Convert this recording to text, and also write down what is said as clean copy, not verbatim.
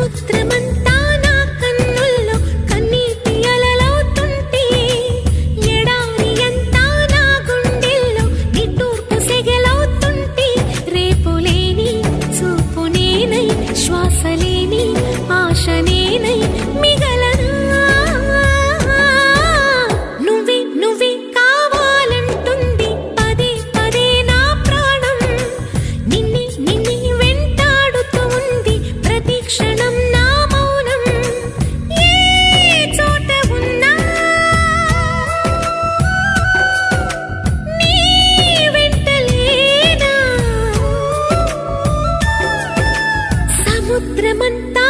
సముద్రమంతా నా కన్నుల్లో కన్నీటి అలలవుతుంటే ఎడారి అంతా నా గుండెల్లో నిట్టూర్పు సెగలవుతుంటే రేపులేని చూపు నేనై శ్వాసలేని ఆశ నేనై మిగలనా నువ్వే నువ్వే కావాలంటుంది పదే పదే నా ప్రాణం నిన్నే నిన్నే వెంటాడుతూ ఉంది ప్రతి క్షణం నా మౌనం ఏ చోట ఉన్నా నీ వెంట లేనా సముద్రమంతా